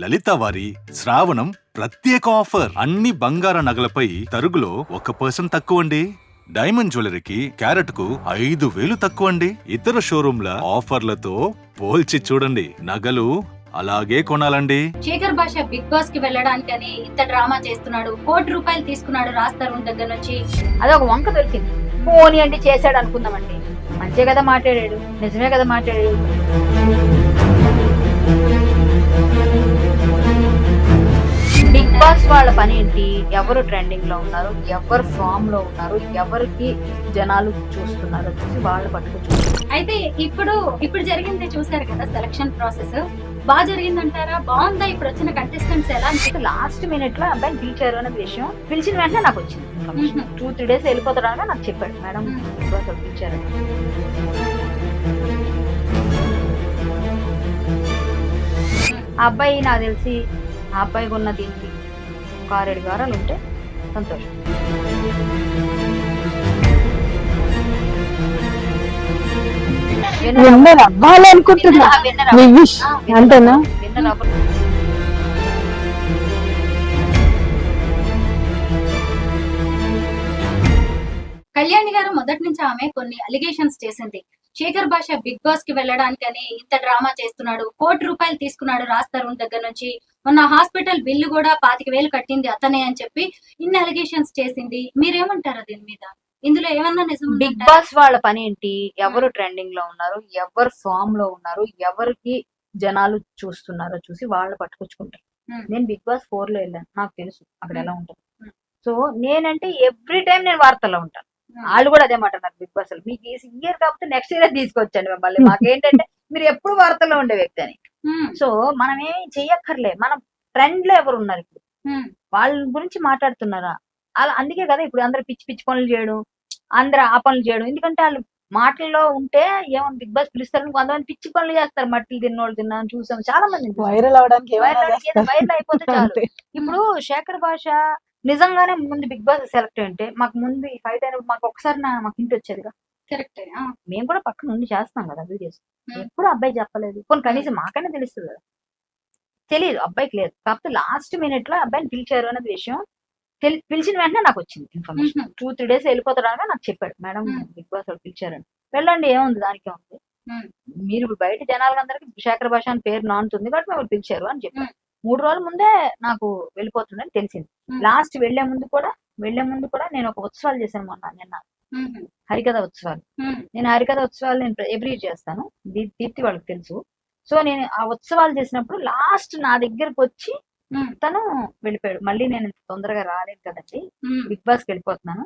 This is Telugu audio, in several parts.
లలిత వారి శ్రావణం ప్రత్యేక ఆఫర్. అన్ని బంగార నగలపై తరుగులో 1% తక్కువండి. డైమండ్ జ్యువెలరీకి క్యారెట్ కు 5,000 తక్కువండి. ఇతర షోరూంల ఆఫర్లతో పోల్చి చూడండి. నగలు అలాగే కొనాలండి. శేఖర్ భాష బిగ్ బాస్ కి వెళ్ళడానికని ఇంత డ్రామా చేస్తున్నాడు. ₹1,00,00,000 తీసుకున్నాడు రాజ్ తరుణ్ దగ్గర నుంచి. అదొక వంక దొరికింది. పోనీ అంటే చేశాడు అనుకుందామండి. మంచిగా కదా మాట్లాడాడు, నిజమే కదా మాట్లాడాడు. బిగ్ బాస్ వాళ్ళ పని ఏంటి? ఎవరు ట్రెండింగ్ లో ఉన్నారు, ఎవరు ఫామ్ లో ఉన్నారు, ఎవరికి జనాలు చూస్తున్నారు చూసి వాళ్ళు పట్టుకొచ్చు. అయితే ఇప్పుడు జరిగింది చూసారు కదా, సెలక్షన్ ప్రాసెస్ బాగా జరిగిందంటారా? బాగుందా? ఇప్పుడు వచ్చిన కంటెస్టెంట్స్ ఎలా? లాస్ట్ మినిట్ లో అబ్బాయిని పిలిచారు అనే విషయం పిలిచిన వెంటనే నాకు వచ్చింది. 2-3 days వెళ్ళిపోతాడని నాకు చెప్పాడు. మేడం బిగ్ బాస్ పిలిచారు. ఆ అబ్బాయి నాకు తెలిసి ఆ అబ్బాయికి ఉన్న దీనికి ఒక 6-7 వారాలు ఉంటే సంతోషం. విన్నర్ అవ్వాలనుకుంటున్నా. అంతేనా? కళ్యాణి గారు మొదటి నుంచి ఆమె కొన్ని అలిగేషన్స్ చేసింది. శేఖర్ భాష బిగ్ బాస్ కి వెళ్ళడానికని ఇంత డ్రామా చేస్తున్నాడు. ₹1,00,00,000 తీసుకున్నాడు రాజ్ తరుణ్ దగ్గర నుంచి. మొన్న హాస్పిటల్ బిల్లు కూడా 25,000 కట్టింది అతనే అని చెప్పి ఇన్ని అలిగేషన్స్ చేసింది. మీరేమంటారు దీని మీద? ఇందులో ఏమన్నా నిజం? బిగ్ బాస్ వాళ్ళ పని ఏంటి? ఎవరు ట్రెండింగ్ లో ఉన్నారు, ఎవరు ఫామ్ లో ఉన్నారు, ఎవరికి జనాలు చూస్తున్నారో చూసి వాళ్ళు పట్టుకొచ్చుకుంటారు. నేను బిగ్ బాస్ 4 లో వెళ్ళాను, నాకు తెలుసు అక్కడ ఎలా ఉంటుంది. సో నేనంటే ఎవ్రీ టైం నేను వార్తల్లో ఉంటాను. వాళ్ళు కూడా అదే మాట నాకు. బిగ్ బాస్ మీకు ఈ ఇయర్ కాకపోతే నెక్స్ట్ ఇయర్ తీసుకొచ్చండి మిమ్మల్ని. మాకేంటంటే మీరు ఎప్పుడు వార్తల్లో ఉండే వ్యక్తి అని. సో మనం ఏమి చెయ్యక్కర్లే. మనం ట్రెండ్ లో ఎవరు ఉన్నారు ఇప్పుడు, వాళ్ళ గురించి మాట్లాడుతున్నారా? అలా అందుకే కదా ఇప్పుడు అందరు పిచ్చి పిచ్చి పనులు చేయడం, అందరు ఆ పనులు చేయడం. ఎందుకంటే వాళ్ళు మాటల్లో ఉంటే ఏమన్నా బిగ్ బాస్ పిలుస్తారు, కొంతమంది పిచ్చి పనులు చేస్తారు. మట్టిలు తిన్నోళ్ళు తిన్నాను చూసాం చాలా మంది. వైరల్ అవడానికి వైరల్ అయిపోతే చాలు. ఇప్పుడు శేఖర్ భాష నిజంగానే ముందు బిగ్ బాస్ సెలెక్ట్ అంటే మాకు ముందు ఈ ఫైట్ అయినప్పుడు మాకు ఒకసారి మాకు ఇంటి వచ్చేదిగా. కరెక్ట్. మేము కూడా పక్కన ఉండి చేస్తున్నాం కదా వీడియోస్. ఎప్పుడు అబ్బాయి చెప్పలేదు. కొన్ని కనీసం మాకైనా తెలుస్తుంది కదా. తెలియదు అబ్బాయికి లేదు. కాకపోతే లాస్ట్ మినిట్ లో అబ్బాయిని పిలిచారు అనే విషయం పిలిచిన వెంటనే నాకు వచ్చింది ఇన్ఫర్మేషన్. 2-3 days వెళ్ళిపోతాడని నాకు చెప్పాడు. మేడం బిగ్ బాస్ వాళ్ళు పిలిచారని. వెళ్ళండి, ఏముంది దానికే ఉంది. మీరు ఇప్పుడు బయట జనాలందరికీ శేఖర్ భాష అని పేరు నానుతుంది కాబట్టి మేము పిలిచారు అని చెప్పారు. 3 రోజుల ముందే నాకు వెళ్ళిపోతుందని తెలిసింది. లాస్ట్ వెళ్లే ముందు కూడా నేను ఒక ఉత్సవాలు చేశాను మొన్న నిన్న, హరికథ ఉత్సవాలు. నేను హరికథ ఉత్సవాలు నేను ఎవ్రీ ఇయర్ చేస్తాను. దీప్తి వాళ్ళకి తెలుసు. సో నేను ఆ ఉత్సవాలు చేసినప్పుడు లాస్ట్ నా దగ్గరకు వచ్చి తను వెళ్ళిపోయాడు. మళ్ళీ నేను ఇంత తొందరగా రాలేదు కదండి, బిగ్ బాస్కి వెళ్ళిపోతున్నాను,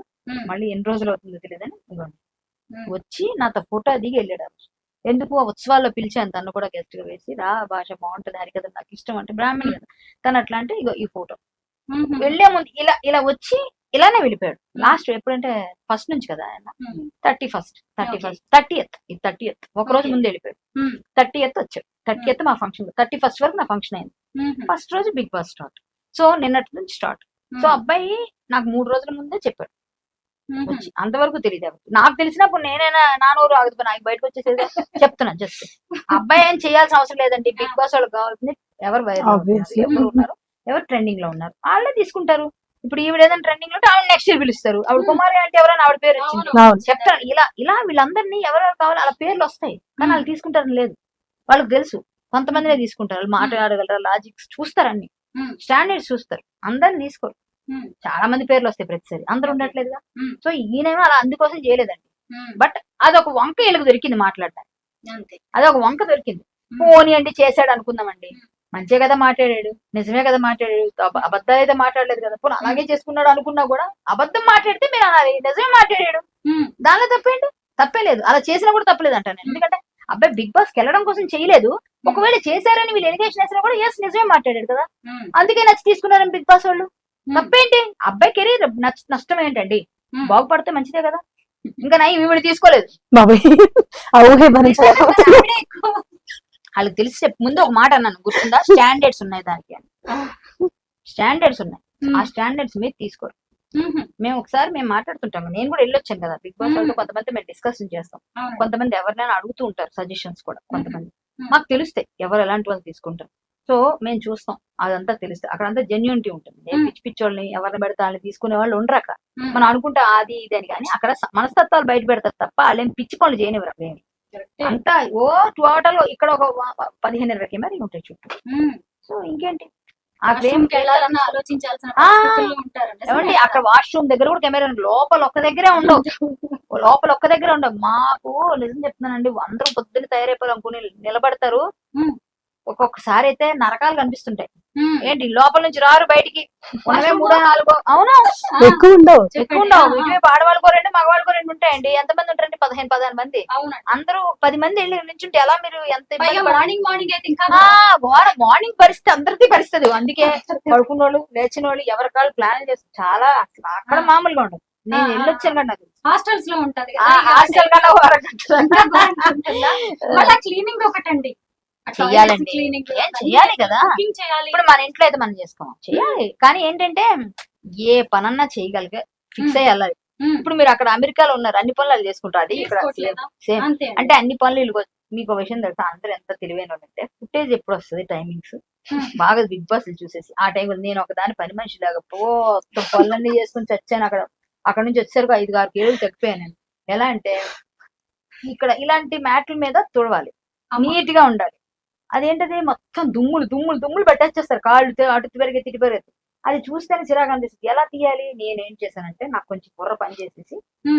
మళ్ళీ ఎన్ని రోజులు అవుతుందో తెలియదని ఇవ్వండి వచ్చి నాతో ఫోటో దిగి వెళ్ళాడు. ఎందుకు ఆ ఉత్సవాల్లో పిలిచాను తను కూడా గెస్ట్ గా వేసి, రా భాష బాగుంటది, హరికథ నాకు ఇష్టం అంటే బ్రాహ్మణి కదా తను. అట్లా అంటే ఇగో ఈ ఫోటో. వెళ్లే ముందు ఇలా వచ్చి ఇలానే వెళ్ళిపోయాడు. లాస్ట్ ఎప్పుడంటే ఫస్ట్ నుంచి కదా ఆయన 30th ఒక రోజు ముందు వెళ్ళిపోయాడు. 30th వచ్చాడు. 30th మా ఫంక్షన్, 31st వరకు నా ఫంక్షన్ అయింది. ఫస్ట్ రోజు బిగ్ బాస్ స్టార్ట్. సో నిన్నటి నుంచి స్టార్ట్. సో అబ్బాయి నాకు 3 రోజుల ముందే చెప్పాడు వచ్చి. అంతవరకు తెలియదు. నాకు తెలిసినప్పుడు నేనైనా నా నోరు ఆగుతుంది, నాకు బయటకు వచ్చేసేది చెప్తున్నా. జస్ట్ అబ్బాయి ఏం చేయాల్సిన అవసరం లేదండి. బిగ్ బాస్ వాళ్ళకి కావాల్సింది ఎవరు ఎవరు ఉన్నారు, ఎవరు ట్రెండింగ్ లో ఉన్నారు వాళ్ళే తీసుకుంటారు. ఇప్పుడు ఈవిడ ఏదైనా ట్రెండింగ్ లో ఉంటే ఆవిడ నెక్స్ట్ ఇయర్ పిలుస్తారు. ఆవిడ కుమారి అంటే ఎవరైనా ఆవిడ పేరు వచ్చింది చెప్తాను. ఇలా వీళ్ళందరినీ ఎవరెవరు కావాలి అలా పేర్లు వస్తాయి, కానీ వాళ్ళు తీసుకుంటారని లేదు. వాళ్ళకి తెలుసు కొంతమందినే తీసుకుంటారు. వాళ్ళు మాట్లాడగలరా, లాజిక్స్ చూస్తారు, అన్ని స్టాండర్డ్స్ చూస్తారు. అందరిని తీసుకోరు. చాలా మంది పేర్లు వస్తాయి ప్రతిసారి, అందరు ఉండట్లేదుగా. సో ఈయనేమో అలా అందుకోసం చేయలేదండి. బట్ అదొక వంక వీళ్ళకి దొరికింది మాట్లాడడానికి. అదొక వంక దొరికింది. పోనీ అంటే చేశాడు అనుకుందామండి. మంచిగా కదా మాట్లాడాడు, నిజమే కదా మాట్లాడాడు, అబద్ధాలు అయితే మాట్లాడలేదు కదా. పోనీ అలాగే చేసుకున్నాడు అనుకున్నా కూడా అబద్ధం మాట్లాడితే మీరు అనాలి నిజమే మాట్లాడాడు. దానిలో తప్పేంటి? తప్పే లేదు. అలా చేసినా కూడా తప్పలేదు అంట నేను. ఎందుకంటే అబ్బాయి బిగ్ బాస్ కి వెళ్ళడం కోసం చేయలేదు. ఒకవేళ చేశారని వీళ్ళు ఎలిగేషన్ వేసినా కూడా ఎస్ నిజమే మాట్లాడాడు కదా, అందుకే నచ్చి తీసుకున్నారని బిగ్ బాస్ వాళ్ళు. తప్పేంటి? అబ్బాయి కెరీర్ నష్టం ఏంటండి? బాగుపడితే మంచిదే కదా. ఇంకా నై వీడు తీసుకోలేదు. వాళ్ళకి తెలిసి ముందు ఒక మాట అన్నాను గుర్తుందా? స్టాండర్డ్స్ ఉన్నాయి దానికి అని. స్టాండర్డ్స్ ఉన్నాయి, ఆ స్టాండర్డ్స్ మీరు తీసుకోరు. మేము మాట్లాడుతుంటాము. నేను కూడా వెళ్ళొచ్చాను కదా బిగ్ బాస్ వాళ్ళతో. కొంతమంది మేము డిస్కషన్ చేస్తాం, కొంతమంది ఎవరినైనా అడుగుతూ ఉంటారు సజెషన్స్ కూడా. కొంతమంది మాకు తెలుస్తాయి ఎవరు ఎలాంటి వాళ్ళు తీసుకుంటారు. సో మేము చూస్తాం, అదంతా తెలుస్తుంది. అక్కడంతా జెన్యూనిటీ ఉంటుంది. పిచ్చి పిచ్చోళ్ళని ఎవరిని పెడితే వాళ్ళని తీసుకునే వాళ్ళు ఉండరు అక్కడ. మనం అనుకుంటే అది ఇది అని, కానీ అక్కడ మనస్తత్వాలు బయట పెడతారు తప్ప వాళ్ళేం పిచ్చి పనులు చేయనివ్వరు అక్కడ ఏమి. అంతా టోటల్ ఇక్కడ ఒక 15-20 కెమెరాలు ఉంటాయి చుట్టూ. సో ఇంకేంటి వాష్రూమ్కి వెళ్ళాలన్నా ఆలోచించాల్సిన ఆ, పరిస్థితుల్లో ఉంటారండి అసలు. ఏమండి అక్కడ వాష్రూమ్ దగ్గర కూడా కెమెరా లోపల ఒక్క దగ్గరే ఉండవు. లోపల ఒక్క దగ్గర ఉండవు. మాకు నిజం చెప్తున్నానండి, అందరూ పొద్దున్న తయారైపోయి అనుకుని నిలబడతారు. ఉమ్. ఒక్కొక్కసారి అయితే నరకాలు కనిపిస్తుంటాయి. ఉమ్. ఏంటి లోపల నుంచి రారు బయటికి. ఉన్నవే 3-4 అవును ఎక్కువ ఉండవు. ఎక్కువ ఉండవు. ఇటువైపు ఆడవాళ్ళకో 2 మగవాళ్ళకో 2 ఉంటాయండి. ఎంతమంది ఉంటారండి? 15-16 మంది. అవునండి. అందరూ 10 మంది వెళ్ళి నించుంటే ఎలా మీరు ఎంత ఇబ్బంది పైగా పడాలి? మార్నింగ్ అయితే ఇంకా మార్నింగ్ పరిస్థితి అందరికీ పరిస్థితి. అందుకే పడుకున్న వాళ్ళు లేచిన వాళ్ళు ఎవరి కాళ్ళు ప్లాన్ చేస్తారు. చాలా అసలు అక్కడ మామూలుగా ఉండదు. నేను వెళ్ళొచ్చాను కదా, నాకు హాస్టల్స్ లో ఉంటది ఆ హాస్టల్ కన్నా ఓ అరగంట మళ్ళీ క్లీనింగ్ ఒకటండి. చెయ్యాలండి. క్లీనింగ్ ఏం చెయ్యాలి కదా. కుకింగ్ చేయాలి. ఇప్పుడు మన ఇంట్లో అయితే మనం చేసుకోవాలి, చెయ్యాలి. కానీ ఏంటంటే ఏ పనన్నా చేయగలిగే ఫిక్స్ అయ్యి వెళ్ళాలి. ఉమ్. ఇప్పుడు మీరు అక్కడ అమెరికాలో ఉన్నారు, అన్ని పనులు వాళ్ళు చేసుకుంటారు. అది ఇక్కడ చేసుకోవట్లేదా? సేమ్. అంతే అంటే అన్ని పనులు వీళ్ళకి మీకు ఒక విషయం తెలుసా, అందరూ ఎంత తెలివైన అంటే ఫుటేజ్ ఎప్పుడు వస్తుంది టైమింగ్స్ బాగా బిగ్ బాస్ చూసేసి ఆ టైంలో నేను ఒక దాని పని మనిషి లాగా పనులన్నీ చేసుకుని చచ్చాను. అక్కడ నుంచి వచ్చేసరికి 5-6 కేజీలు తగ్గిపోయాను నేను. ఎలా అంటే ఇక్కడ ఇలాంటి మ్యాట్ల మీద తుడవాలి, నీట్ గా ఉండాలి. అదేంటది మొత్తం దుమ్ములు పెట్టేస్తారు, కాళ్ళు అటు పెరిగే తిట్టి పెరిగేది. అది చూస్తేనే చిరాకు అనిపిస్తుంది. ఎలా తీయాలి? నేనేం చేశానంటే నాకు కొంచెం కుర్ర పని చేసేసి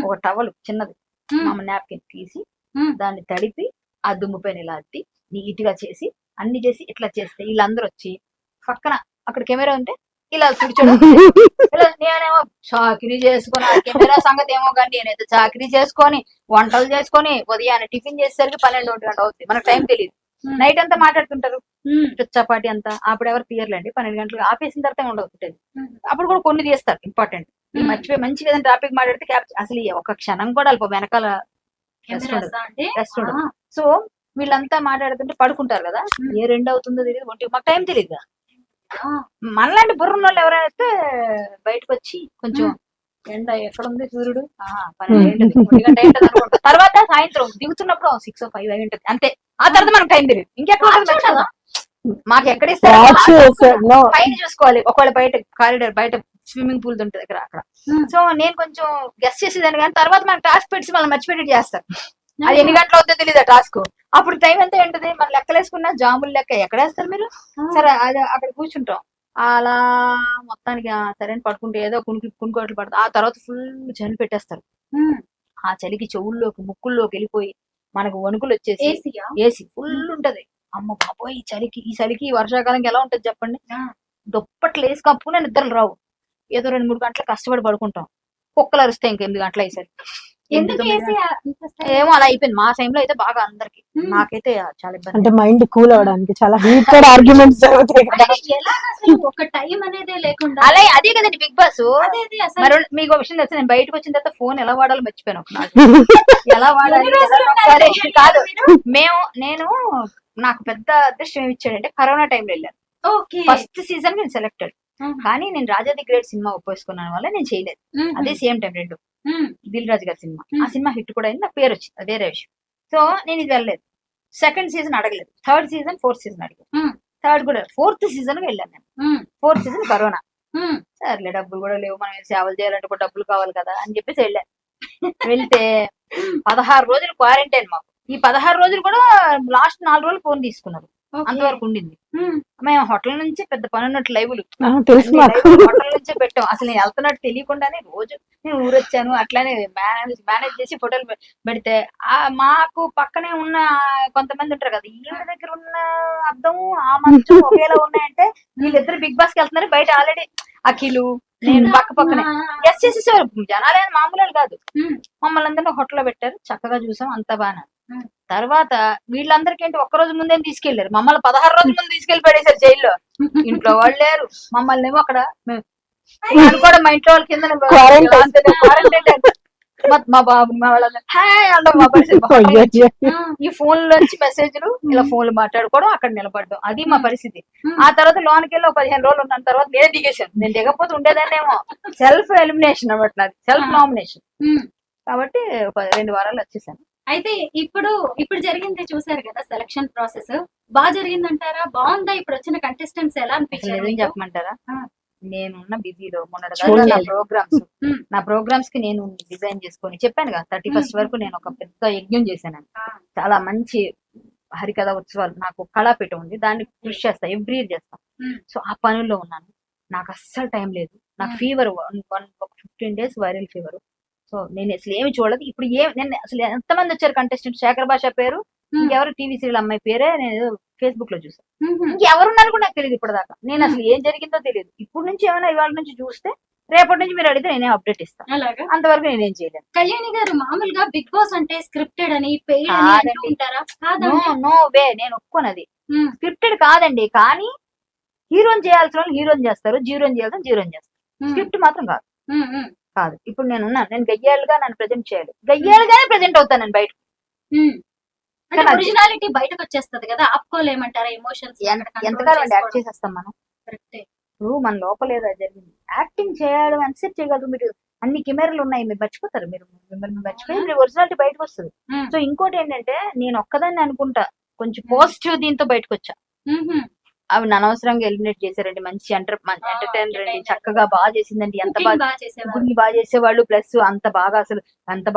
ఒక టవల్ చిన్నది మా నాప్కిన్ తీసి దాన్ని తడిపి ఆ దుమ్ము పైన ఇలా అద్ది నీట్ గా చేసి అన్ని చేసి ఇట్లా చేస్తే వీళ్ళందరూ వచ్చి పక్కన అక్కడ కెమెరా ఉంటే ఇలా కూర్చోడం. ఇలా నేనేమో చాకరీ చేసుకొని ఆ కెమెరా సంగతి ఏమో కానీ నేనైతే చాకరీ చేసుకొని వంటలు చేసుకొని ఉదయాన్నే టిఫిన్ చేసేసరికి 12-1 గంట అవుతుంది. మనకు టైం తెలియదు. నైట్ అంతా మాట్లాడుతుంటారు, చపాటి అంతా. అప్పుడు ఎవరు తీయర్లేండి. 12 గంటలకు ఆపేసిన తర్వాత ఉండదు ఫుటేజ్. అప్పుడు కూడా కొన్ని తీస్తారు ఇంపార్టెంట్. మర్చిపోయి మంచిగా ఏదైనా టాపిక్ మాట్లాడితే అసలు ఒక క్షణం కూడా అల్ప వెనకాల రెస్ట్ ఉండదు. సో వీళ్ళంతా మాట్లాడుతుంటే పడుకుంటారు కదా, ఏ 2 అవుతుందో తెలియదు, 1 మాకు టైం తెలియదు. మనలాంటి బుర్రున్న వాళ్ళు ఎవరైనా వస్తే బయటకు వచ్చి కొంచెం ఎండ ఎక్కడ ఉంది సూర్యుడు 12 గంట ఏంటది అనుకుంటా. తర్వాత సాయంత్రం దిగుతున్నప్పుడు 6 or 5 అయి ఉంటుంది అంతే. ఆ తర్వాత మనకు టైం తెలియదు. ఇంకెక్కడ మాకు ఎక్కడ ఇస్తారు పైన చూసుకోవాలి. ఒకవేళ బయట కారిడార్ బయట స్విమ్మింగ్ పూల్ ఉంటుంది దగ్గర అక్కడ. సో నేను కొంచెం గెస్ట్ చేసేదాన్ని, కానీ తర్వాత మనకు టాస్క్ పెట్టి మనం మర్చిపెట్టి చేస్తారు. అది ఎన్ని గంటలు అవుతుందో తెలియదు టాస్క్. అప్పుడు టైం ఎంత ఏంటది మన లెక్కలేసుకున్నా జాములు లెక్క ఎక్కడేస్తారు మీరు? సరే అది అక్కడ కూర్చుంటాం అలా మొత్తానికి. సరే అని పడుకుంటే ఏదో కునుకోట్లు పడతాం. ఆ తర్వాత ఫుల్ చలి పెట్టేస్తారు. ఆ చలికి చెవుల్లోకి ముక్కుల్లోకి వెళ్ళిపోయి మనకు వణుకులు వచ్చేసి ఏసీ ఫుల్ ఉంటది. అమ్మ బాబోయ్ ఈ చలికి వర్షాకాలంకి ఎలా ఉంటది చెప్పండి. దుప్పట్లు వేసి కప్పుకునే నిద్రలు రావు. ఏదో 2-3 గంటలు కష్టపడి పడుకుంటాం. కుక్కలు అరుస్తాయి ఇంకా 8 గంటలు అయ్యేసరికి. ఏమో అలా అయిపోయింది మా టైంలో అయితే బాగా అందరికి. నాకైతే చాలా ఇబ్బంది. అంటే మైండ్ కూల్ అవడానికి చాలా హీటెడ్ ఆర్గ్యుమెంట్స్ జరుగుతాయి కదా. ఒక టైం అనేది లేకుండా అలా అదే కదండి బిగ్ బాస్. మరి మీకు ఒక విషయం తెలుసు, నేను బయటకు వచ్చిన తర్వాత ఫోన్ ఎలా వాడాలో మర్చిపోయాను. ఎలా వాడాలి కాదు. నేను నాకు పెద్ద అదృష్టం ఏమి ఇచ్చాడంటే కరోనా టైంలో వెళ్ళాను. ఫస్ట్ సీజన్ నేను సెలెక్టెడ్, కానీ నేను రాజా ది గ్రేట్ సినిమా ఒప్పేసుకున్నాను వల్ల నేను చేయలేదు. అదే సేమ్ టైం 2 దిల్ రాజు గారి సినిమా. ఆ సినిమా హిట్ కూడా అయింది, నాకు పేరు వచ్చింది, అది వేరే విషయం. సో నేను ఇది వెళ్ళలేదు. 2nd సీజన్ అడగలేదు, 3rd సీజన్ 4th సీజన్ అడిగాను. 3rd కూడా 4th సీజన్ వెళ్ళాను నేను. 4th season corona. సర్లే డబ్బులు కూడా లేవు, మనం సేవలు చేయాలంటే కూడా డబ్బులు కావాలి కదా అని చెప్పేసి వెళ్ళాను. వెళ్తే 16 రోజులు క్వారంటైన్ మాకు. ఈ 16 రోజులు కూడా లాస్ట్ 4 రోజులు ఫోన్ తీసుకున్నారు, అంతవరకు ఉండింది. మేము హోటల్ నుంచి పెద్ద పని ఉన్నట్టు లైవ్లు హోటల్ నుంచే పెట్టాం. అసలు నేను వెళ్తున్నట్టు తెలియకుండానే రోజు నేను ఊరొచ్చాను. అట్లానే మేనేజ్ చేసి ఫోటోలు పెడితే మాకు పక్కనే ఉన్న కొంతమంది ఉంటారు కదా, ఈయన దగ్గర ఉన్న అర్థం ఆ మంచం ఒకేలా ఉన్నాయంటే వీళ్ళిద్దరు బిగ్ బాస్ కి వెళ్తున్నారు. బయట ఆల్రెడీ అఖిలు నేను పక్కనే గెస్ట్ చేసేసేవారు. జనాలే మామూలు కాదు. మమ్మల్ని అందరినీ హోటల్లో పెట్టారు, చక్కగా చూసాం, అంత బాగా. తర్వాత వీళ్ళందరికీ ఏంటి ఒక్కరోజు ముందే తీసుకెళ్లారు, మమ్మల్ని 16 రోజుల ముందు తీసుకెళ్లి పడేసారు జైల్లో. ఇంట్లో వాళ్ళు లేరు, మమ్మల్ని ఏమో అక్కడ కూడా మా ఇంట్లో వాళ్ళ కింద మా బాబు మా వాళ్ళ ఈ ఫోన్ లోంచి మెసేజ్లు ఇలా ఫోన్లు మాట్లాడుకోవడం, అక్కడ నిలబడడం, అది మా పరిస్థితి. ఆ తర్వాత లోనికి వెళ్ళి 15 రోజులు ఉన్న తర్వాత నేను దిగేశాను. నేను దిగకపోతే ఉండేదాన్నేమో. సెల్ఫ్ ఎలిమినేషన్ అన్నమాట, నాది సెల్ఫ్ నామినేషన్. కాబట్టి 2 వారాలు వచ్చేసాను. అయితే ఇప్పుడు జరిగింది చూసారు కదా సెలక్షన్ ప్రాసెస్. బాగా జరిగిందంటారా? బాగుందా? ఇప్పుడు వచ్చిన కంటెస్టెంట్స్ ఎలా అసలు అనిపించారు నిజం మీకు? చెప్పమంటారా, ఆ. నేనున్న బిజీలో చూడలేదు. నా ప్రోగ్రామ్స్ కి నేను డిజైన్ చేసుకొని చెప్పాను కదా 31st వరకు నేను ఒక పెద్ద యజ్ఞం చేశాను. ఆ. చాలా మంచి హరికథ ఉత్సవాలు, నాకు కళాపీఠం ఉంది, దాన్ని కృషి చేస్తా, ఎవ్రీ ఇయర్ చేస్తా. ఉమ్. సో ఆ పనుల్లో ఉన్నాను, నాకు అస్సలు టైం లేదు. నాకు ఫీవర్ ఒక 15 days వైరల్ ఫీవర్. సో నేను అసలు ఏమి చూడలేదు. ఇప్పుడు నేను అసలు ఎంతమంది వచ్చారు కంటెస్టెంట్, శేఖర్ భాష పేరు, ఇంకెవరు టీవీ సీరియల్ అమ్మాయి పేరే నేను ఫేస్బుక్ లో చూసాను. ఇంకెవరున్నారు కూడా నాకు తెలియదు ఇప్పటిదాకా. నేను అసలు ఏం జరిగిందో తెలియదు. ఇప్పుడు నుంచి ఏమైనా ఇవాళ నుంచి చూస్తే రేపటి నుంచి మీరు అడిగితే నేనే అప్డేట్ ఇస్తాను. అలాగా అంతవరకు నేనేం చేయలేను. కళ్యాణి గారు, మామూలుగా బిగ్ బాస్ అంటే స్క్రిప్టెడ్ అని పెయిడ్ అని కాదండి. అంటూ ఉంటారా? నో కాదండి. నో వే, నేను ఒప్పుకోనది. ఉమ్. స్క్రిప్టెడ్ కాదండి, కానీ హీరోని చేయాల్సిన వాళ్ళు హీరోని చేస్తారు, జీరోని చేయాల్సిన జీరోని చేస్తారు. ఉమ్. స్క్రిప్ట్ మాత్రం కాదు. ఉమ్. ఉమ్. కాదు, ఇప్పుడు నేను గయ్యాలుగా నన్ను ప్రజెంట్ చేయాలి, గయ్యాలుగానే ప్రజెంట్ అవుతాను నేను బయట. ఉమ్. అంటే కానీ అది- ఒరిజినాలిటీ బయటకు వచ్చేస్తది కదా, ఆపుకోలేమంటారా ఎమోషన్స్? ఎంతకాలం అండి యాక్ట్ చేసేస్తాం మనం? కరెక్టే. ఇప్పుడు మన లోపల ఏదో జరిగింది, యాక్టింగ్ చేయడం అన్సెప్ట్ చేయగలరు మీరు. అన్ని కెమెరాలు ఉన్నాయి, మీరు మర్చిపోతారు, మిమ్మల్ని మర్చిపోయి మీరు ఒరిజినాలిటీ బయటకు వస్తుంది. ఉమ్. సో ఇంకోటి ఏంటంటే, నేను ఒక్కదాన్ని అనుకుంటా కొంచెం పాజిటివ్ దీంతో బయటకు వచ్చా. ఉహుం. ఆవిడ అనవసరంగా ఎలిమినేట్ చేశారండి. మంచి ఎంటర్టైనర్ అండి, entertainer. చక్కగా బాగా చేసిందండి, ఎంత Cooking బాగా బాగా చేసేవారు. కుకింగ్ బాగా చేసేవాళ్ళు, ప్లస్ అంత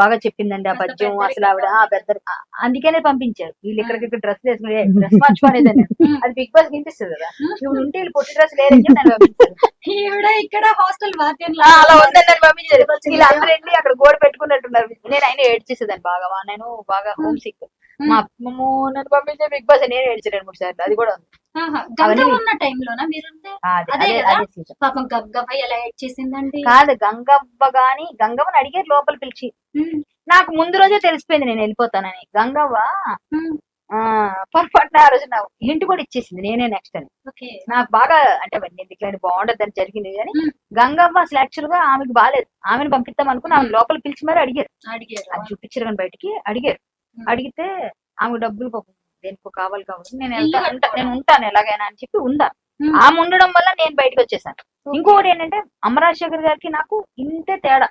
బాగా చెప్పిందండి ఆ అంత పద్యం. పెద్దరికం అసలు ఆవిడ పెద్ద, అందుకనే పంపించారు. వీళ్ళు ఇక్కడికి డ్రెస్ వేసుకుని డ్రెస్ మార్చుకోలేదండి. ఉమ్. అది బిగ్ బాస్ వినిపిస్తుంది కదా, ఇప్పుడు ఉంటే వీళ్ళు పొట్టి డ్రెస్ లేరని చెప్పి నన్ను పంపించారు. ఈవిడ ఇక్కడ హాస్టల్ వాద్యం అలా ఉందని నన్ను పంపించారు. వీళ్ళందరూ వెళ్ళి అక్కడ గోడ పెట్టుకున్నట్టున్నారు. నేను అయినా ఏడ్చేసేదాన్ని బాగా, నేను బాగా హోమ్ సిక్. మా అమ్మమ్మో నన్ను పంపించే బిగ్ బాస్ నేను ఏడ్చాను 2-3 సార్లు. అది కూడా ఉంది. గంగ ఉన్న టైంలోనా మీరుంటే? అదే అదే అదే కదా? అదే season. పాపం గగ్గవ్వ ఎలా యాడ్ చేసిందండి. కాదు, గంగవ్వని అడిగారు లోపల పిలిచి. ఉమ్. నాకు ముందు రోజే తెలిసిపోయింది నేను వెళ్ళిపోతానని. గంగవ్వ ఉమ్. పొరపాటున ఆ రోజు నా హింట్ కూడా ఇచ్చేసింది, నేనే నెక్స్ట్ అని. ఓకే. నాకు బాగా అంటే ఇట్లా బాగుండదు అని జరిగింది. కానీ ఉమ్. గంగవ్వ అసలు యాక్చువల్ గా ఆమెకు బాగాలేదు, ఆమెను పంపిద్దాం అనుకుని ఆమె లోపల పిలిచి మరి అడిగారు. అడిగారు. అది చూపించారు కానీ బయటికి అడిగారు. అడిగితే ఆమె డబ్బులు పాపం దేనికో కావాలి కాబట్టి నేను నేను ఉంటాను ఎలాగైనా అని చెప్పి ఉందా. ఉమ్. ఆమె ఉండడం వల్ల నేను బయటకు వచ్చేసాను. ఇంకొకటి ఏంటంటే, అమరాజశేఖర్ గారికి నాకు ఇంతే తేడా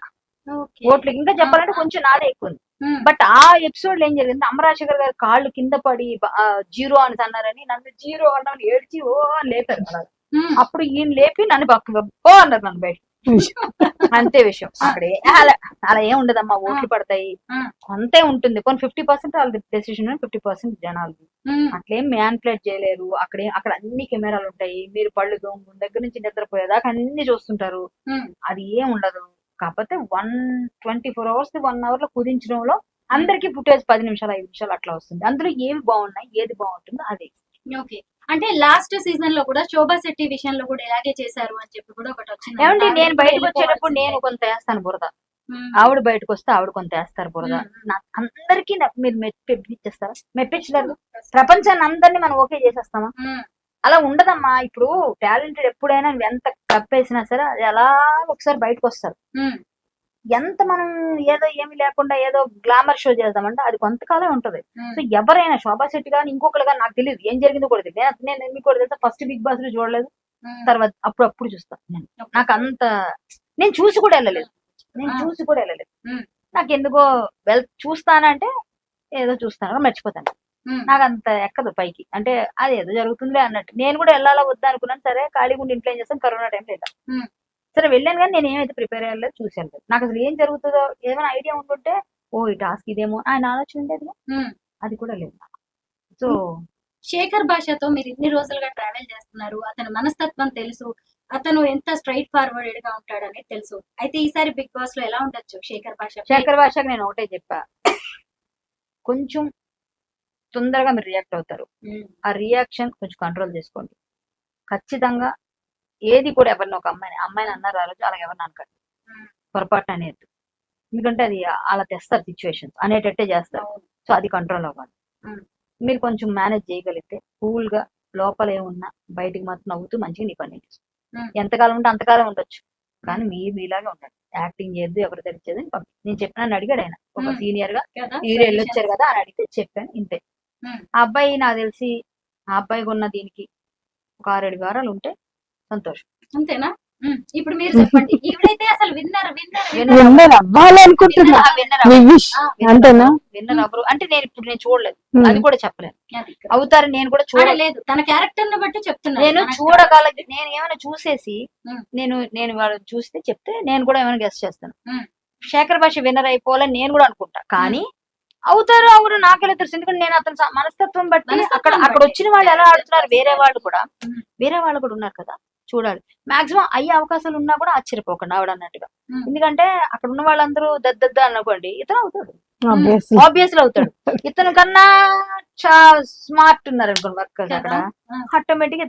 ఓకే. ఓట్లు. ఇంకా చెప్పాలంటే కొంచెం నాదే ఎక్కువ ఉంది. ఉమ్. బట్ ఆ ఎపిసోడ్ లో ఏం జరిగింది, అమరాజశేఖర్ గారి కాళ్ళు కింద పడి జీరో అని అన్నారని నన్ను జీరో అన్నాను ఏడ్చి ఓ అని లేపారు అలా. ఉమ్. అప్పుడు ఈయన లేపి నన్ను పక్క ఓ అన్నారు నన్ను బయట. అంతే విషయం. అక్కడ అలా ఏం ఉండదమ్మా, ఓట్లు పడతాయి ఉమ్. అంతే ఉంటుంది. కొన్ని 50% వాళ్ళది డెసిషన్, 50% జనాలది. ఉమ్. అట్లేం మ్యాన్పులేట్ చేయలేరు. అక్కడ అన్ని కెమెరాలు ఉంటాయి, మీరు పళ్ళు దొంగ దగ్గర నుంచి నిద్రపోయేదాకా అన్ని చూస్తుంటారు. ఉమ్. అది ఏం ఉండదు. కాకపోతే 24 hours 1 hour లో కుదించడంలో అందరికి ఫుటేజ్ 10 నిమిషాలు 5 నిమిషాలు అట్లా వస్తుంది. అందులో ఏవి బాగున్నాయి, ఏది బాగుంటుందో అది. ఓకే. అంటే లాస్ట్ సీజన్ లో కూడా శోభా శెట్టి విషయంలో కూడా ఇలాగే చేశారు అని చెప్పి కూడా ఒకటి వచ్చింది. ఏమంటే నేను బయటకు వచ్చేటప్పుడు నేను కొంత వేస్తాను బురద, ఆవిడ బయటకు వస్తే ఆవిడ కొంత వేస్తారు బురద. నాకు అందరికీ మీరు మెప్పించేస్తారా? మెప్పించలేదు. ప్రపంచాన్ని అందరినీ మనం ఓకే చేసేస్తామా? అలా ఉండదమ్మా. ఇప్పుడు టాలెంటెడ్ ఎప్పుడైనా నువ్వు ఎంత కప్పేసినా సరే అది అలా ఒకసారి బయటకు వస్తారు. ఎంత మనం ఏదో ఏమి లేకుండా ఏదో గ్లామర్ షో చేద్దామంటే అది కొంతకాలం ఉంటది. సో ఎవరైనా శోభా శెట్టి కానీ ఇంకొకరు కానీ నాకు తెలియదు ఏం జరిగిందో కూడా తెలియదు. నేను మీకు కూడా తెలుసా, ఫస్ట్ బిగ్ బాస్ లో చూడలేదు, తర్వాత అప్పుడు చూస్తాను నేను. నాకు అంత నేను చూసి కూడా వెళ్ళలేదు. నాకు ఎందుకో చూస్తానంటే ఏదో చూస్తాను మర్చిపోతాను. నాకు అంత ఎక్కదు పైకి, అంటే అది ఏదో జరుగుతుందిలే అన్నట్టు. నేను కూడా వెళ్ళాలా వద్దా అనుకున్నాను. సరే ఖాళీగా ఉండి ఇంట్లో ఏం చేస్తాను, కరోనా టైంలో వెళ్ళాను. సరే వెళ్ళాను, కానీ నేను ఏమైతే ప్రిపేర్ అయ్యలేదు, చూసి వెళ్ళలేదు. నాకు అసలు ఏం జరుగుతుందో ఏమైనా ఐడియా ఉంటుంటే ఓ ఈ టాస్క్ ఇదేమో ఆయన ఆలోచన ఉండేది, అది కూడా లేదు నాకు. సో శేఖర్ భాషతో మీరు ఇన్ని రోజులుగా ట్రావెల్ చేస్తున్నారు, అతని మనస్తత్వం తెలుసు, అతను ఎంత స్ట్రైట్ ఫార్వర్డ్ గా ఉంటాడని తెలుసు. అయితే ఈసారి బిగ్ బాస్ లో ఎలా ఉండొచ్చు శేఖర్ భాషకి నేను ఒకటే చెప్పా, కొంచెం తొందరగా మీరు రియాక్ట్ అవుతారు. ఆ రియాక్షన్ కొంచెం కంట్రోల్ చేసుకోండి. ఖచ్చితంగా ఏది కూడా ఎవరిని ఒక అమ్మాయిని అన్నారు ఆ రోజు, అలాగే ఎవరిని అనకండి, పొరపాటు అనేది. ఎందుకంటే అది అలా తెస్తారు, సిచ్యువేషన్స్ అనేటట్టే చేస్తారు. సో అది కంట్రోల్ అవ్వాలి. మీరు కొంచెం మేనేజ్ చేయగలిగితే కూల్ గా లోపల ఏమున్నా బయటికి మాత్రం నవ్వుతూ మంచిగా నీ పని ఎంతకాలం ఉంటే అంతకాలం ఉండొచ్చు. కానీ మీరు ఇలాగే ఉండండి, యాక్టింగ్ చేయొద్దు, ఎవరు తెచ్చేది నేను చెప్పిన అడిగాడు ఆయన, ఒక సీనియర్ గా మీరు వెళ్ళొచ్చారు కదా అని అడిగితే చెప్పాను, ఇంతే. ఆ అబ్బాయి నాకు తెలిసి ఆ అబ్బాయికి ఉన్న దీనికి ఒక 6-7 వారాలు ఉంటే సంతోషం. అంతేనా? ఇప్పుడు మీరు చెప్పండి, ఈవిడైతే అసలు విన్నర్ విన్నర్ అవ్వాలనుకుంటున్నా మీ విష్ అంతేనా? విన్నర్ ఎవరు అంటే నేను చూడలేదు, అది కూడా చెప్పలేను. అవుతారు నేను కూడా చూడలేదు, తన క్యారెక్టర్ ని బట్టి చెప్తున్నా. నేను చూడగల నేను ఏమైనా చూసేసి నేను వాళ్ళు చూస్తే చెప్తే నేను కూడా ఏమైనా గెస్ట్ చేస్తాను. శేఖర్ భాష విన్నర్ అయిపోవాలని నేను కూడా అనుకుంటా, కానీ అవుతారు అవరు నాకెలా తెలుసు, ఎందుకంటే నేను అతని మనస్తత్వం బట్టి అక్కడ వచ్చిన వాళ్ళు ఎలా ఆడుతున్నారు, వేరే వాళ్ళు కూడా ఉన్నారు కదా, చూడాలి. మాక్సిమం అయ్యే అవకాశాలు ఉన్నా కూడా ఆశ్చర్యపోకండి ఆవిడ అన్నట్టుగా, ఎందుకంటే అక్కడ ఉన్న వాళ్ళందరూ దద్ద అనుకోండి, ఇతను అవుతాడు, ఆబ్వియస్లీ అవుతాడు. ఇతను కన్నా స్మార్ట్ ఉన్నారు అనుకోండి వర్కర్స్ అక్కడ, ఆటోమేటిక్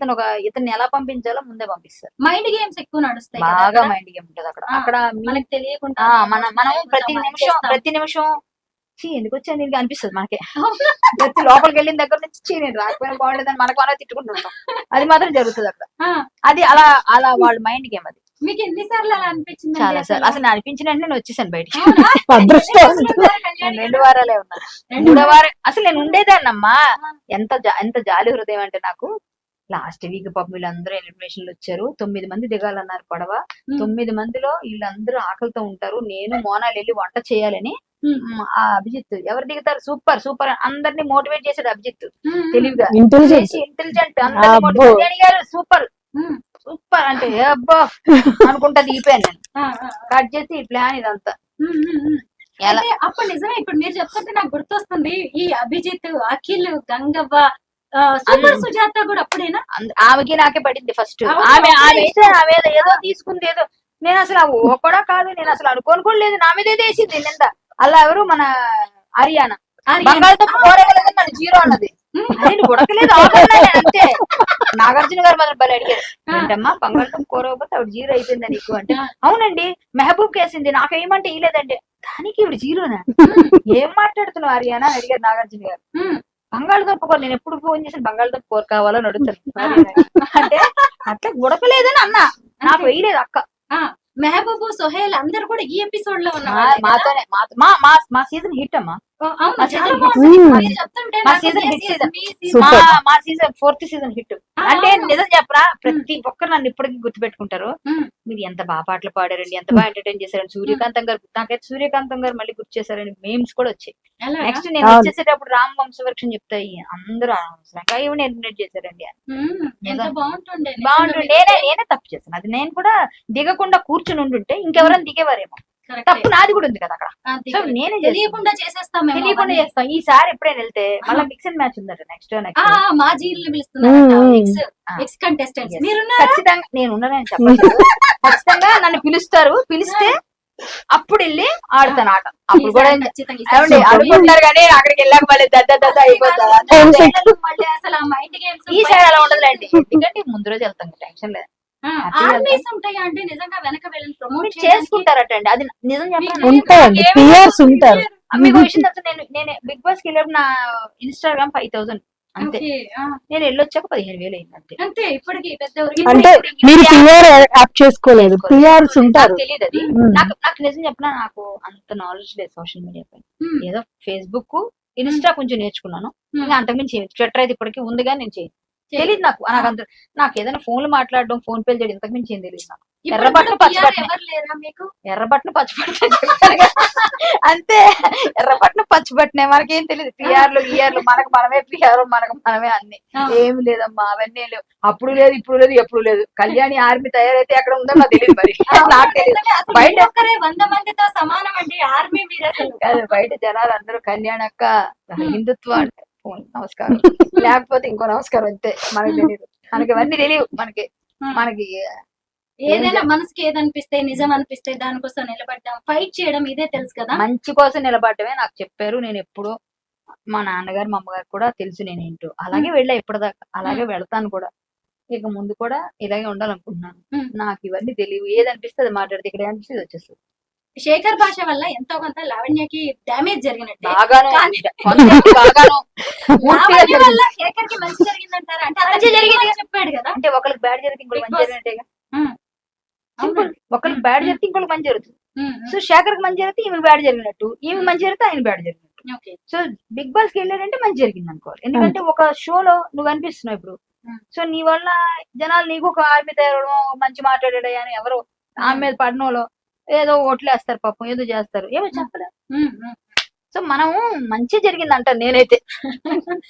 ఇతను ఎలా పంపించాలో ముందే పంపిస్తారు. మైండ్ గేమ్స్ ఎక్కువ నడుస్తాయి, బాగా మైండ్ గేమ్ ఉంటుంది అక్కడ మనకి తెలియకుండా. మనం ప్రతి నిమిషం ఎందుకు వచ్చా దీనికి అనిపిస్తుంది మనకి. ప్రతి లోపలికి వెళ్ళిన దగ్గర నుంచి నేను రాకపోయినా బాగుండేదని మనకు మనం తిట్టుకుంటుంటాం, అది మాత్రం జరుగుతుంది అక్కడ. అది అలా వాళ్ళ మైండ్ గేమ్ అది. మీకు ఎన్నిసార్లు అలా అనిపించింది? చాలా సార్, అసలు అనిపించిన వెంటనే నేను వచ్చేసాను బయటికి. 2 వారాలే ఉన్నాను, 3వ వారం అసలు నేను ఉండేదాన్నమ్మా. ఎంత జాలి హృదయం అంటే నాకు. లాస్ట్ వీక్ పాపం వీళ్ళందరూ ఎలిమినేషన్లు వచ్చారు, 9 మంది దిగాలన్నారు పడవ. 9 మందిలో వీళ్ళందరూ ఆకలితో ఉంటారు, నేను మోనాలు వెళ్ళి వంట చేయాలని. ఆ అభిజిత్ ఎవరు దిగుతారు, సూపర్ అందరినీ మోటివేట్ చేశాడు అభిజిత్, తెలివిగా ఇంటెలిజెంట్, అందరినీ సూపర్ అంటే అబ్బా అనుకుంటా దిగిపోయాను నేను. కట్ చేసి ఈ ప్లాన్ ఇదంతా అప్పుడు నిజమే. ఇప్పుడు మీరు చెప్తుంటే నాకు గుర్తొస్తుంది, ఈ అభిజిత్, అఖిల్, గంగవ్వ, సూపర్ సుజాత కూడా అప్పుడేనా? ఆమెకి నాకే పడింది ఫస్ట్. ఆమె ఏదో తీసుకుంది, ఏదో నేను అసలు కూడా కాదు, నేను అసలు అనుకోనుకోలేదు, నా మీద ఏదో వేసింది నింద. అలా ఎవరు మన హర్యానా బంగాళదుంప కోరగలేదు మన జీరో అన్నది, నేను ఉడకలేదు అంతే. నాగార్జున గారు మాత్రం బలి అడిగారు, ఏంటమ్మా బంగాళదుంప కోరకపోతే ఆవిడ జీరో అయిపోయిందా నీకు అంటే, అవునండి మెహబూబ్ కేసింది నాకేమంటే ఇలేదండి, దానికి ఇవిడ జీరోనా, ఏం మాట్లాడుతున్నావు హర్యానా అని అడిగారు నాగార్జున గారు. బంగాళదుంప కూర నేను ఎప్పుడు ఫోన్ చేసిన బంగాళదుంప కూర కావాలని అడుగుతాను అంటే, అట్లా ఉడకలేదని అన్నా, నాకు వేయలేదు అక్క. మెహబూబు, సోహేల్ అందరు కూడా ఈ ఎపిసోడ్ లో ఉన్నారు. మాతోనే మా సీజన్ హిట్ అమ్మా. మా సీజన్ 4th సీజన్ హిట్. అంటే నిజం చెప్పరా, ప్రతి ఒక్కరు నన్ను ఇప్పటికీ గుర్తుపెట్టుకుంటారు, మీరు ఎంత బాగా పాటలు పాడారండి, ఎంత బాగా ఎంటర్టైన్ చేశారండి. సూర్యకాంతం గారు, నాకైతే సూర్యకాంతం గారు మళ్ళీ గుర్తు చేశారని మేమ్స్ కూడా వచ్చాయి. నెక్స్ట్ నేను వచ్చేసేటప్పుడు రామ్ వంశవృక్షం చెప్తాయి, అందరూ ఎలిమినేట్ చేశారండి అని. బాగుంటుండే. నేనే తప్పు చేశాను, అది నేను కూడా దిగకుండా కూర్చుని ఉండుంటే ఇంకెవరైనా దిగేవారేమో. తప్పు నాది కూడా ఉంది కదా అక్కడ. సో నేనే తెలియకుండా చేస్తాం. ఈసారి ఎప్పుడైనా వెళ్తే మళ్ళీ మిక్స్ అండ్ మ్యాచ్ ఉందట నెక్స్ట్. మా జీల్ని పిలుస్తున్నారు ఖచ్చితంగా. నేను ఉన్నానని చెప్పలేదు, ఖచ్చితంగా నన్ను పిలుస్తారు. పిలిస్తే అప్పుడు వెళ్ళి ఆడతాను ఆట. అప్పుడు కూడా అనుకుంటారు కానీ అక్కడికి వెళ్ళాక మళ్ళీ దద్ద అయిపోతుంది. ఈ సైడ్ అలా ఉండదులేండి, ఎందుకంటే ముందు రోజు వెళ్తాం, టెన్షన్ లేదు. ఆర్మీస్ ఉంటాయా అంటే నిజంగా వెనక వెళ్ళి ప్రమోట్ చేసుకుంటారటండి, అది నిజం చెప్పాలి. మీకు విషయం తెలుసు, నేను బిగ్ బాస్ కి వెళ్ళినప్పుడు నా ఇన్స్టాగ్రామ్ 5000 అంతే, నేను వెళ్ళొచ్చాక 15,000 అయింది అంతే. ఇప్పటికి తెలియదు అది నాకు నిజం చెప్పినా, నాకు అంత నాలెడ్జ్ లేదు సోషల్ మీడియా పైన. ఏదో ఫేస్బుక్, ఇన్స్టా కొంచెం నేర్చుకున్నాను, ఇంకా అంతకుమించి ట్విట్టర్ అయితే ఇప్పటికీ ఉంది కానీ నేను చేయను. తెలియదు నాకు ఏదైనా ఫోన్లు మాట్లాడడం, ఫోన్ పేలు చేయడం, ఇంతకు మించి ఏం తెలియదు నాకు. ఎర్రబట్టలు పచ్చిబట్టిన అంతే, ఎర్రబట్టలు పచ్చిబట్టినాయి, మనకేం తెలియదు. పిఆర్లు ఈఆర్లు మనకు మనమే, పిఆర్ మనకు మనమే, అన్ని ఏమి లేదమ్మా, అవన్నీ లేవు. అప్పుడు లేదు, ఇప్పుడు లేదు, ఎప్పుడు లేదు. కళ్యాణి ఆర్మీ తయారైతే ఎక్కడ ఉందో నాకు తెలియదు, మరి నాకు తెలియదు. బయట 100 మందితో సమానం అండి ఆర్మీ. బయట జనాలు అందరూ కళ్యాణ్ అక్క హిందుత్వ అంటే నమస్కారం, లేకపోతే ఇంకో నమస్కారం అంతే. మనకి తెలియదు, మనకి ఇవన్నీ తెలియవు. మనకి ఏదైనా మనసుకి ఏదనిపిస్తే, నిజం అనిపిస్తే దానికోసం నిలబడ్డాం, ఫైట్ చేయడం, ఇదే తెలుసు కదా. మంచి కోసం నిలబడటమే నాకు చెప్పారు. నేను ఎప్పుడు మా నాన్నగారు మా అమ్మగారు కూడా తెలుసు నేనేంటో, అలాగే వెళ్ళా ఇప్పటిదాకా, అలాగే వెళ్తాను కూడా. ఇక ముందు కూడా ఇలాగే ఉండాలనుకుంటున్నాను. నాకు ఇవన్నీ తెలియవు, ఏదనిపిస్తే అది మాట్లాడితే, ఇక్కడ అనిపిస్తే వచ్చేస్తుంది. శేఖర్ భాష వల్ల ఎంతో కొంత లావణ్యకి డ్యామేజ్ జరిగినట్టు, శేఖర్ కి మంచి జరిగిందంటారా? అంటే చెప్పాడు కదా, అంటే ఒకరికి బ్యాడ్ జరిగితే ఇంకోటి మంచి జరిగినట్టేగా. ఒకరికి బ్యాడ్ జరిగితే ఇంకోటి మంచి జరుగుతుంది. సో శేఖర్ కి మంచి జరిగితే ఈమె బ్యాడ్ జరిగినట్టు, ఈమె మంచి జరిగితే ఆయన బ్యాడ్ జరిగినట్టు. సో బిగ్ బాస్ కి వెళ్ళారంటే మంచి జరిగింది అనుకోవాలి, ఎందుకంటే ఒక షోలో నువ్వు అనిపిస్తున్నావు. ఇప్పుడు సో నీ వల్ల జనాలు నీకు ఒక ఆర్మీ తయారవడం మంచి మాట్లాడాడు అని ఎవరు ఆమె మీద పడినోళ్ళు ఏదో ఓట్లేస్తారు పాపం ఏదో చేస్తారు ఏమో చెప్పలేదు. సో మనం మంచి జరిగింది అంటాను నేనైతే.